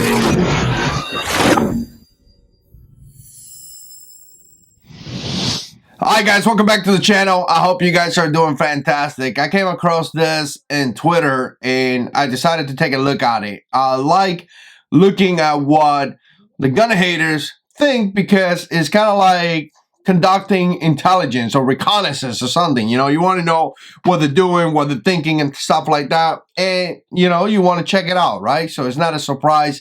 Hi guys, welcome back to the channel. I hope you guys are doing fantastic. I came across this in Twitter and I decided to take a look at it. I like looking at what the gun haters think because it's kind of like conducting intelligence or reconnaissance or something. You know, you want to know what they're doing, what they're thinking and stuff like that. And, you know, you want to check it out, right? So it's not a surprise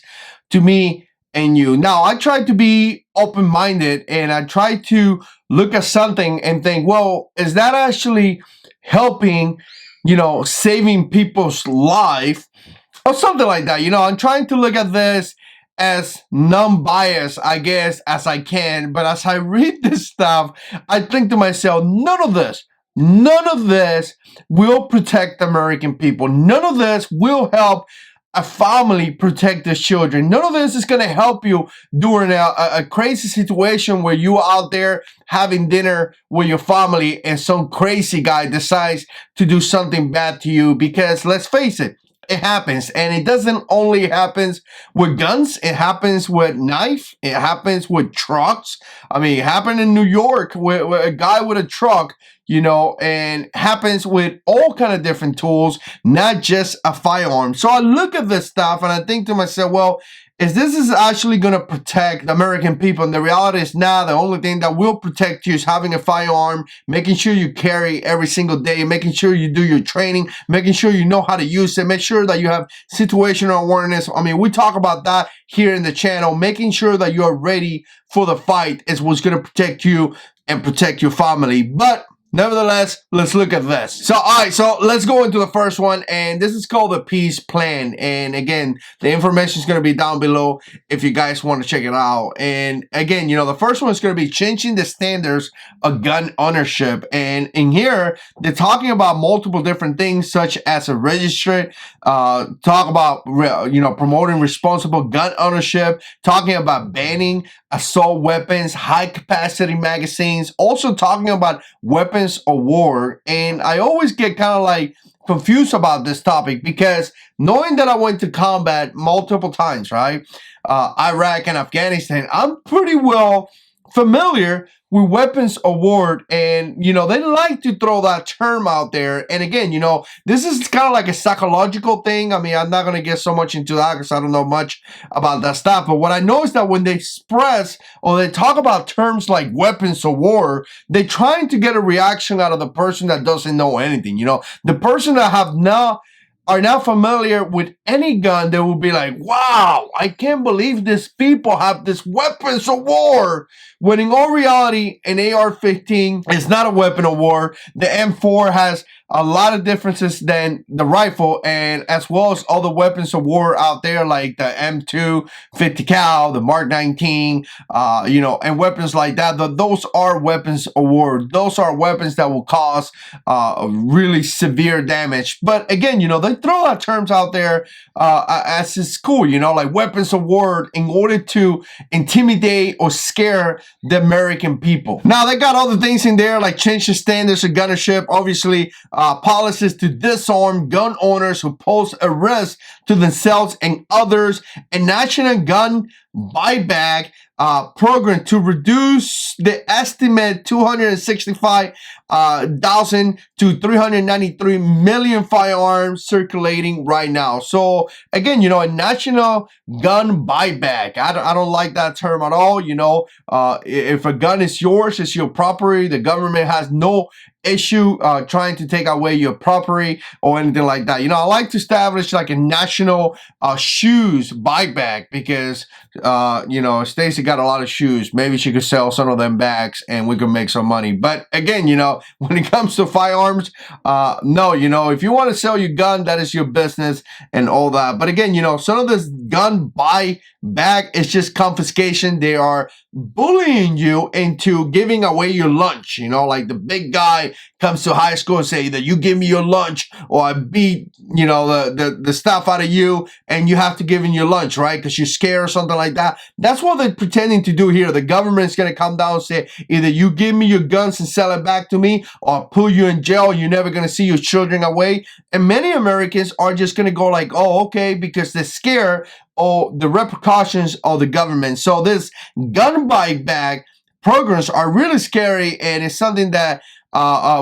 to me and you. Now, I try to be open-minded and I try to look at something and think, well, is that actually helping, you know, saving people's life or something like that? You know, I'm trying to look at this as non-biased, I guess, as I can. But as I read this stuff, I think to myself, none of this will protect American people. None of this will help a family protect their children. None of this is going to help you during a crazy situation where you're out there having dinner with your family and some crazy guy decides to do something bad to you. Because let's face it, it happens. And it doesn't only happen with guns. It happens with knife. It happens with trucks. I mean, it happened in New York with a guy with a truck, you know, and happens with all kind of different tools, not just a firearm. So I look at this stuff and I think to myself, well, is this actually going to protect the American people? And the reality is now the only thing that will protect you is having a firearm, making sure you carry every single day, making sure you do your training, making sure you know how to use it, make sure that you have situational awareness. I mean, we talk about that here in the channel. Making sure that you are ready for the fight is what's going to protect you and protect your family. But nevertheless, let's look at this. So, all right, so let's go into the first one, and this is called the Peace Plan. And again, the information is going to be down below if you guys want to check it out. And again, you know, the first one is going to be changing the standards of gun ownership. And in here, they're talking about multiple different things, such as a registry, talk about, you know, promoting responsible gun ownership, talking about banning assault weapons, high-capacity magazines, also talking about weapons of war. And I always get kind of like confused about this topic because knowing that I went to combat multiple times, right? Iraq and Afghanistan, I'm pretty well familiar with weapons of war, and you know, they like to throw that term out there. And again, you know, this is kind of like a psychological thing. I mean, I'm not going to get so much into that because I don't know much about that stuff. But what I know is that when they express or they talk about terms like weapons of war, they're trying to get a reaction out of the person that doesn't know anything. You know, the person that are not familiar with any gun, they will be like, wow, I can't believe these people have this weapons of war. When in all reality, an AR-15 is not a weapon of war. The M4 has a lot of differences than the rifle, and as well as all the weapons of war out there like the M2 50 cal, the Mark 19, you know, and weapons like that. Those are weapons of war. Those are weapons that will cause really severe damage. But again, you know, they throw out terms out there as it's cool, you know, like weapons of war in order to intimidate or scare the American people. Now, they got other things in there like change the standards of gunnership, obviously, policies to disarm gun owners who pose a risk to themselves and others, a national gun buyback program to reduce the estimate 265,000 to 393 million firearms circulating right now. So again, you know, a national gun buyback. I don't like that term at all. You know, if a gun is yours, it's your property. The government has no issue trying to take away your property or anything like that. You know, I like to establish like a national shoes buyback because you know, Stacy got a lot of shoes. Maybe she could sell some of them bags and we could make some money. But again, you know, when it comes to firearms, no, you know, if you want to sell your gun, that is your business and all that. But again, you know, some of this gun buyback is just confiscation. They are bullying you into giving away your lunch. You know, like the big guy comes to high school and say that you give me your lunch or I beat, you know, the stuff out of you and you have to give in your lunch, right? Because you're scared or something like that. That's what they're pretending to do here. The government's going to come down and say, either you give me your guns and sell it back to me or I'll put you in jail. You're never going to see your children away. And many Americans are just going to go like, oh, okay, because they're scared or the repercussions of the government. So this gun buyback programs are really scary, and it's something that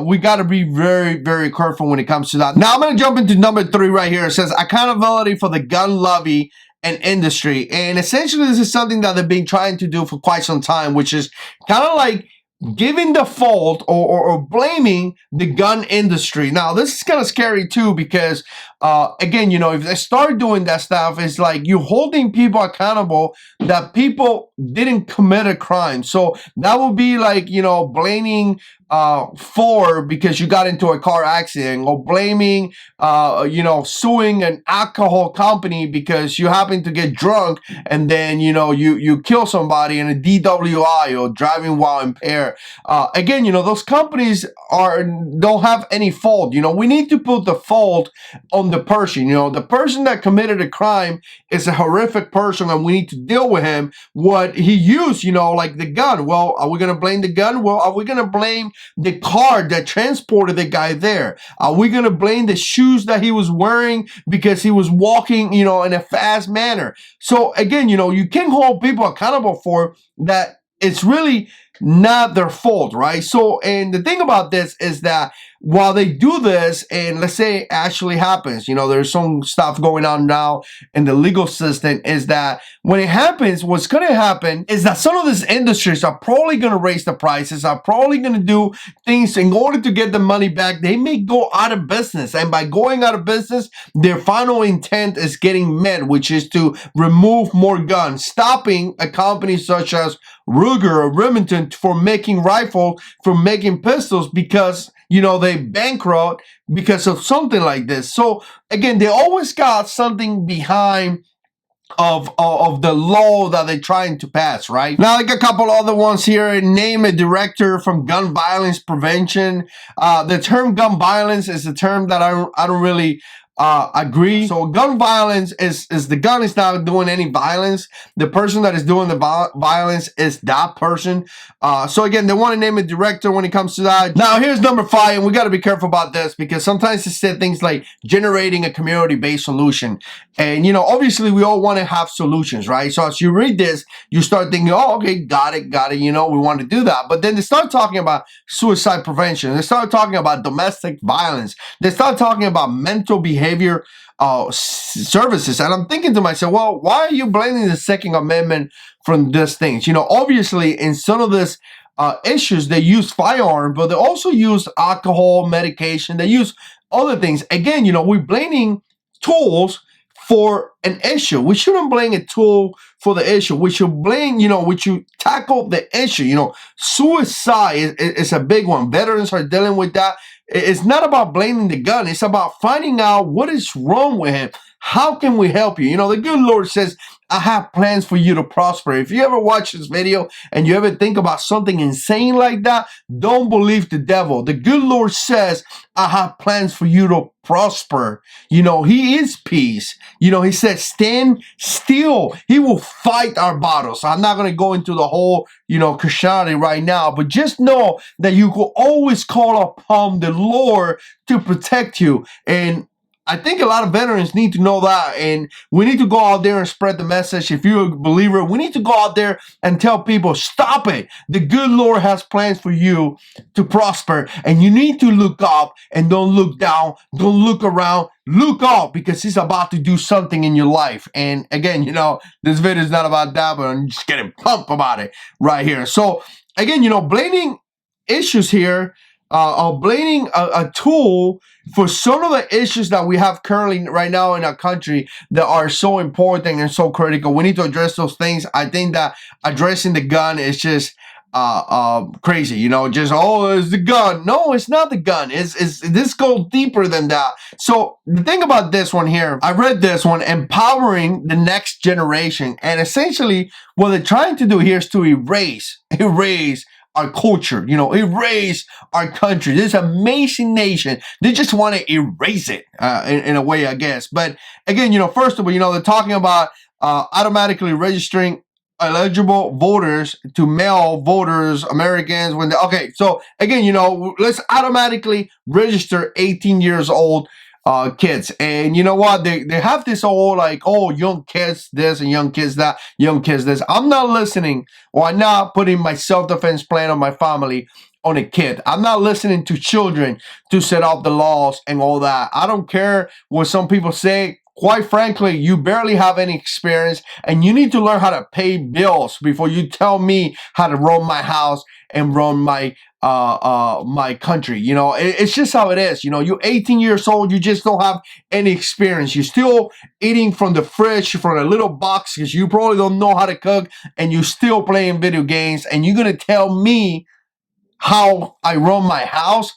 we got to be very, very careful when it comes to that. Now I'm going to jump into number 3 right here. It says accountability for the gun lobby and industry. And essentially this is something that they've been trying to do for quite some time, which is kind of like giving the fault or blaming the gun industry. Now, this is kind of scary too, because again, you know, if they start doing that stuff, it's like you're holding people accountable that people didn't commit a crime. So that would be like, you know, blaming Ford because you got into a car accident, or blaming, you know, suing an alcohol company because you happen to get drunk and then, you know, you kill somebody in a DWI, or driving while impaired. Again, you know, those companies don't have any fault. You know, we need to put the fault on the person. You know, the person that committed a crime is a horrific person, and we need to deal with him. What he used, you know, like the gun. Well, are we going to blame the gun? Well, are we going to blame the car that transported the guy there? Are we going to blame the shoes that he was wearing because he was walking, you know, in a fast manner? So again, you know, you can hold people accountable for that. It's really not their fault, right? So, and the thing about this is that while they do this, and let's say it actually happens, you know, there's some stuff going on now in the legal system, is that when it happens, what's going to happen is that some of these industries are probably going to raise the prices, are probably going to do things in order to get the money back. They may go out of business, and by going out of business, their final intent is getting met, which is to remove more guns, stopping a company such as Ruger or Remington for making rifles, for making pistols, because, you know, they bankrupt because of something like this. So again, they always got something behind of the law that they're trying to pass, right? Now, like a couple other ones here. Name a director from gun violence prevention. The term gun violence is a term that I don't really agree. So gun violence is the gun is not doing any violence. The person that is doing the violence is that person. So again, they want to name a director when it comes to that. Now here's number 5, and we got to be careful about this, because sometimes it said things like generating a community-based solution. And, you know, obviously we all want to have solutions, right? So as you read this, you start thinking, oh, okay, got it. You know, we want to do that. But then they start talking about suicide prevention. They start talking about domestic violence. They start talking about mental behavior services. And I'm thinking to myself, well, why are you blaming the Second Amendment from these things? You know, obviously in some of this issues, they use firearm, but they also use alcohol, medication. They use other things. Again, you know, we're blaming tools for an issue. We shouldn't blame a tool for the issue. We should blame, you know, we should tackle the issue. You know, suicide is a big one. Veterans are dealing with that. It's not about blaming the gun. It's about finding out what is wrong with him. How can we help you? You know, the good Lord says, I have plans for you to prosper. If you ever watch this video and you ever think about something insane like that, don't believe the devil. The good Lord says, I have plans for you to prosper. You know, he is peace. You know, he said, stand still. He will fight our battles. So I'm not going to go into the whole, you know, Christianity right now, but just know that you will always call upon the Lord to protect you. And I think a lot of veterans need to know that, and we need to go out there and spread the message. If you're a believer, we need to go out there and tell people, stop it. The good Lord has plans for you to prosper, and you need to look up and don't look down. Don't look around. Look up, because he's about to do something in your life. And again, you know, this video is not about that, but I'm just getting pumped about it right here. So again, you know, blaming issues here, blaming a tool for some of the issues that we have currently right now in our country that are so important and so critical. We need to address those things. I think that addressing the gun is just crazy, you know, just, oh, it's the gun. No, it's not the gun. This goes deeper than that. So the thing about this one here, I read this one, empowering the next generation. And essentially what they're trying to do here is to erase our culture, you know, erase our country. This amazing nation. They just want to erase it in a way, I guess. But again, you know, first of all, you know, they're talking about automatically registering eligible voters to male voters, Americans, when they, okay, so again, you know, let's automatically register 18 years old kids. And you know what? They have this whole like, oh, young kids this and young kids that, young kids this. I'm not listening, or I'm not putting my self-defense plan on my family on a kid. I'm not listening to children to set up the laws and all that. I don't care what some people say. Quite frankly, you barely have any experience, and you need to learn how to pay bills before you tell me how to run my house and run my my country. You know, it's just how it is. You know, you're 18 years old, you just don't have any experience. You're still eating from the fridge, from a little box, because you probably don't know how to cook, and you're still playing video games, and you're gonna tell me how I run my house?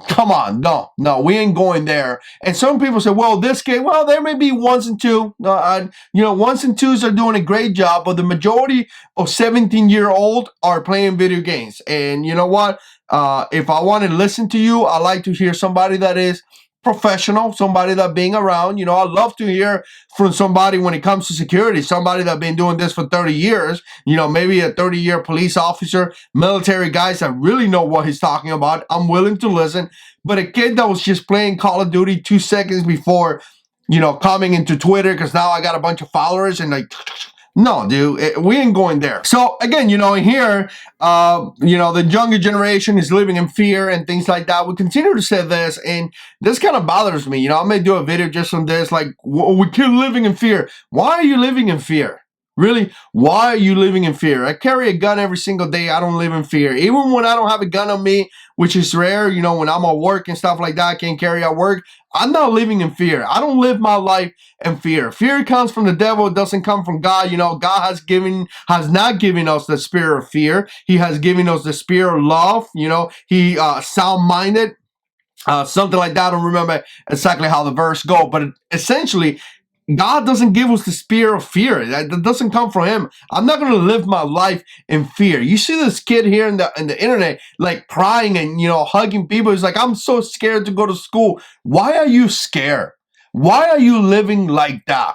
Come on, no, we ain't going there. And some people say, well, this kid, well, there may be ones and two. You know, ones and twos are doing a great job, but the majority of 17-year-old are playing video games. And you know what? If I want to listen to you, I like to hear somebody that is professional, somebody that being around. You know, I love to hear from somebody when it comes to security, somebody that been doing this for 30 years, you know, maybe a 30-year police officer, military guys that really know what he's talking about. I'm willing to listen. But a kid that was just playing Call of Duty 2 seconds before, you know, coming into Twitter because now I got a bunch of followers and like, no, dude, we ain't going there. So again, you know, here, you know, the younger generation is living in fear and things like that. We continue to say this, and this kind of bothers me. You know, I may do a video just on this, like, we keep living in fear. Why are you living in fear? Really? Why are you living in fear? I carry a gun every single day. I don't live in fear. Even when I don't have a gun on me, which is rare, you know, when I'm at work and stuff like that, I can't carry at work. I'm not living in fear. I don't live my life in fear. Fear comes from the devil. It doesn't come from God. You know, God has not given us the spirit of fear. He has given us the spirit of love. You know, he sound-minded. Something like that. I don't remember exactly how the verse go, but essentially, God doesn't give us the spirit of fear. That doesn't come from him. I'm not going to live my life in fear. You see this kid here in the internet, like crying and, you know, hugging people. He's like, I'm so scared to go to school. Why are you scared? Why are you living like that?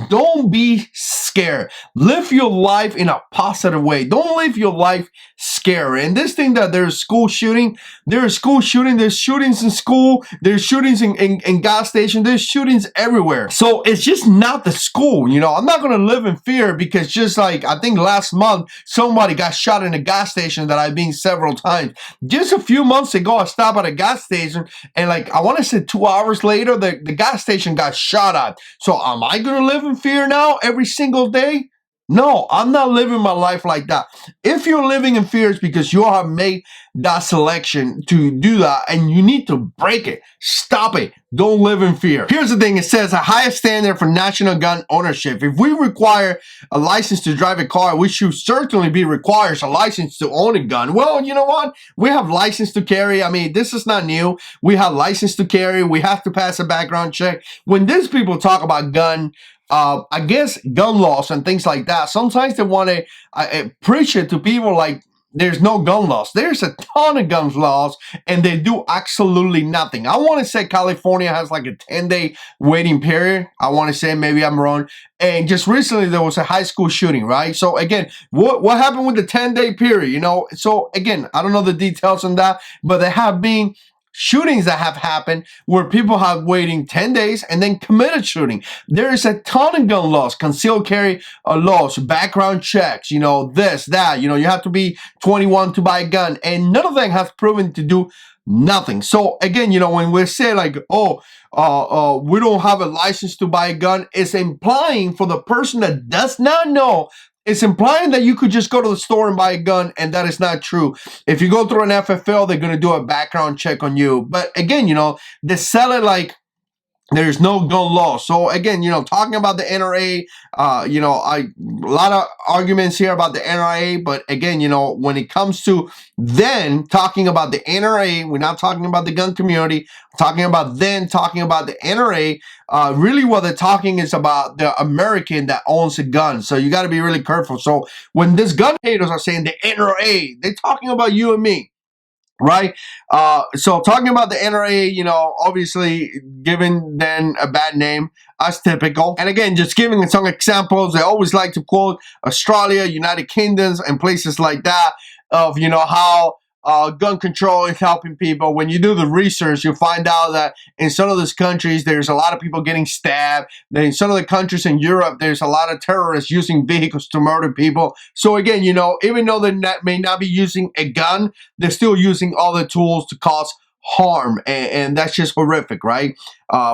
Don't be scared. Live your life in a positive way. Don't live your life scared. And this thing that there's school shooting, there's shootings in school, there's shootings in gas stations, there's shootings everywhere. So it's just not the school, you know. I'm not going to live in fear because just like, I think last month, somebody got shot in a gas station that I've been several times. Just a few months ago, I stopped at a gas station and like, I want to say 2 hours later, the gas station got shot at. So am I going to live in fear now every single day? No, I'm not living my life like that. If you're living in fear, it's because you have made that selection to do that, and you need to break it. Stop it. Don't live in fear. Here's the thing. It says a higher standard for national gun ownership. If we require a license to drive a car, we should certainly be requires a license to own a gun. Well, you know what? We have license to carry. I mean, this is not new. We have license to carry. We have to pass a background check. When these people talk about gun, I guess gun laws and things like that, sometimes they want to preach it to people like there's no gun laws. There's a ton of gun laws, and they do absolutely nothing. I want to say California has like a 10-day waiting period. I want to say, maybe I'm wrong. And just recently there was a high school shooting, right? So again, what happened with the 10-day period? You know, so again, I don't know the details on that, but there have been shootings that have happened where people have waiting 10 days and then committed shooting. There is a ton of gun laws, concealed carry laws, background checks, you know, this, that, you know, you have to be 21 to buy a gun, and none of them has proven to do nothing. So again, you know, when we say like, oh, we don't have a license to buy a gun, it's implying for the person that does not know, it's implying that you could just go to the store and buy a gun, and that is not true. If you go through an FFL, they're going to do a background check on you. But again, you know, they sell it like there's no gun law. So again, you know, talking about the NRA, you know, a lot of arguments here about the NRA, but again, you know, when it comes to then talking about the NRA, we're not talking about the gun community, talking about the NRA, really what they're talking is about the American that owns a gun. So you got to be really careful. So when these gun haters are saying the NRA, they're talking about you and me. Right? So talking about the NRA, you know, obviously giving them a bad name as typical. And again, just giving some examples, they always like to quote Australia, United Kingdoms, and places like that of, you know, how gun control is helping people. When you do the research, you find out that in some of these countries, there's a lot of people getting stabbed. Then in some of the countries in Europe, there's a lot of terrorists using vehicles to murder people. So again, even though they may not be using a gun, they're still using all the tools to cause harm, and that's just horrific, right?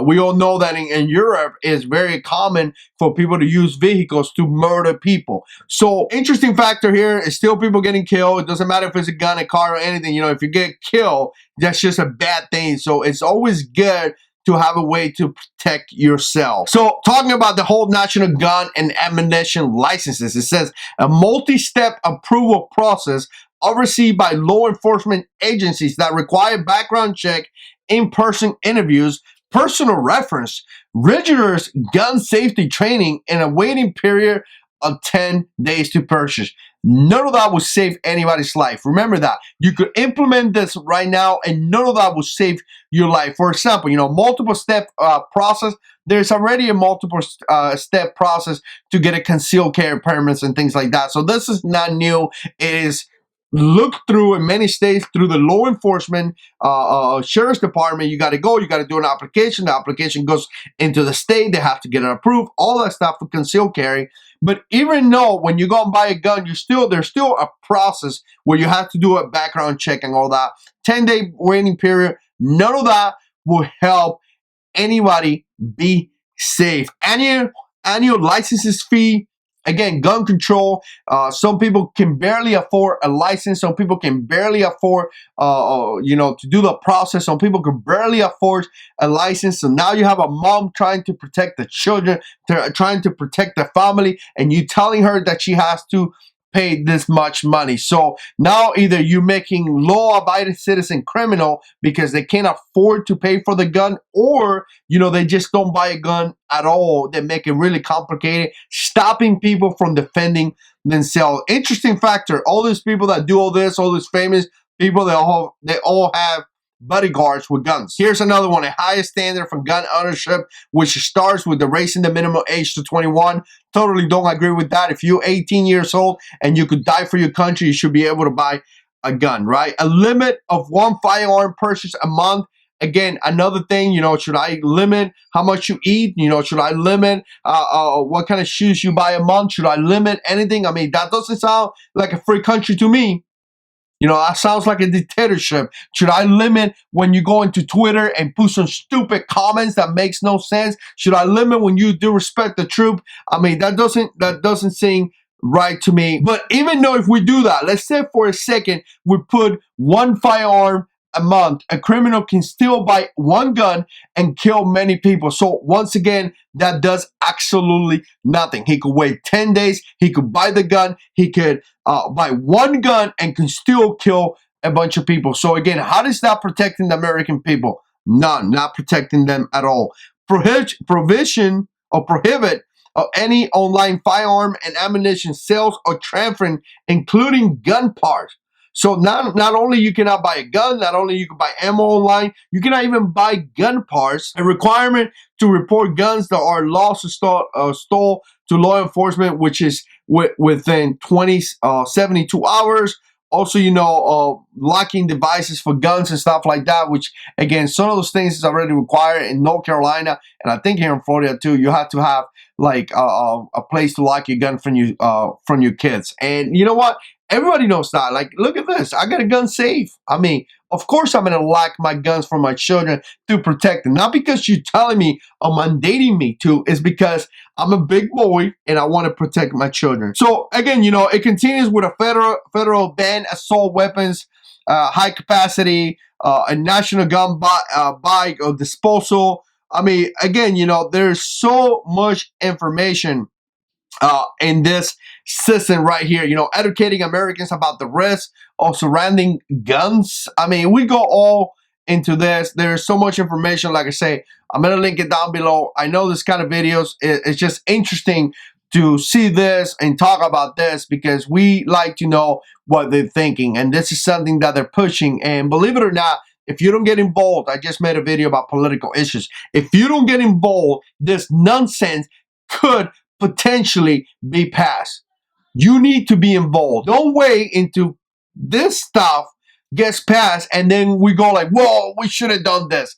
We all know that in Europe, it's very common for people to use vehicles to murder people. So interesting factor here is still people getting killed. It doesn't matter if it's a gun, a car, or anything. If you get killed, that's just a bad thing. So it's always good to have a way to protect yourself. So talking about the whole national gun and ammunition licenses, it says a multi-step approval process overseen by law enforcement agencies that require background check, in-person interviews, personal reference, rigorous gun safety training, and a waiting period of 10 days to purchase. None of that will save anybody's life. Remember that. You could implement this right now and none of that will save your life. For example, multiple step process. There's already a multiple step process to get a concealed carry permits and things like that. So this is not new. It is looked through in many states through the law enforcement sheriff's department. You got to do an application. The application goes into the state. They have to get it approved, all that stuff for concealed carry. But even though when you go and buy a gun, there's still a process where you have to do a background check and all that. 10-day waiting period. None of that will help anybody be safe. Annual licenses fee. Again, gun control. Some people can barely afford a license. Some people can barely afford, to do the process. Some people can barely afford a license. So now you have a mom trying to protect the children, trying to protect the family, and you telling her that she has to pay this much money. So now either you're making law-abiding citizen criminal because they can't afford to pay for the gun, or they just don't buy a gun at all. They make it really complicated, stopping people from defending themselves. Interesting factor. All these people that do all this, all these famous people, they all have bodyguards with guns. Here's another one, a higher standard for gun ownership, which starts with the raising the minimum age to 21. Totally don't agree with that. If you're 18 years old and you could die for your country, you should be able to buy a gun, right? A limit of one firearm purchase a month. Again, another thing, should I limit how much you eat? Should I limit what kind of shoes you buy a month? Should I limit anything? I mean, that doesn't sound like a free country to me. That sounds like a dictatorship. Should I limit when you go into Twitter and put some stupid comments that makes no sense? Should I limit when you do respect the troop? I mean, that doesn't seem right to me. But even though if we do that, let's say for a second we put one firearm a month, a criminal can still buy one gun and kill many people. So once again, that does absolutely nothing. He could wait 10 days. He could buy the gun. He could buy one gun and can still kill a bunch of people. So again, how is that protecting the American people? None, not protecting them at all. Prohibit of any online firearm and ammunition sales or transferring, including gun parts. So not only you cannot buy a gun, not only you can buy ammo online, you cannot even buy gun parts. A requirement to report guns that are lost or stole to law enforcement, which is within 72 hours. Also, locking devices for guns and stuff like that, which again, some of those things is already required in North Carolina, and I think here in Florida too. You have to have like a place to lock your gun from your kids. And you know what? Everybody knows that. Like, look at this. I got a gun safe. I mean, of course I'm going to lock my guns for my children to protect them. Not because you're telling me or mandating me to. It's because I'm a big boy and I want to protect my children. So again, it continues with a federal ban assault weapons, high capacity, a national gun buy or disposal. I mean, again, there's so much information in this system right here, educating Americans about the risk of surrounding guns. I mean, we go all into this. There's so much information. Like I say, I'm going to link it down below. I know this kind of videos, it's just interesting to see this and talk about this because we like to know what they're thinking. And this is something that they're pushing. And believe it or not, if you don't get involved, I just made a video about political issues. If you don't get involved, this nonsense could potentially be passed. You need to be involved. Don't wait into this stuff gets passed, and then we go like, whoa, we should have done this.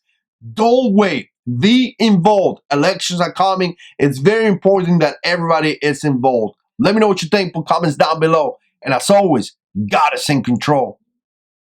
Don't wait. Be involved. Elections are coming. It's very important that everybody is involved. Let me know what you think. Put comments down below. And as always, God is in control.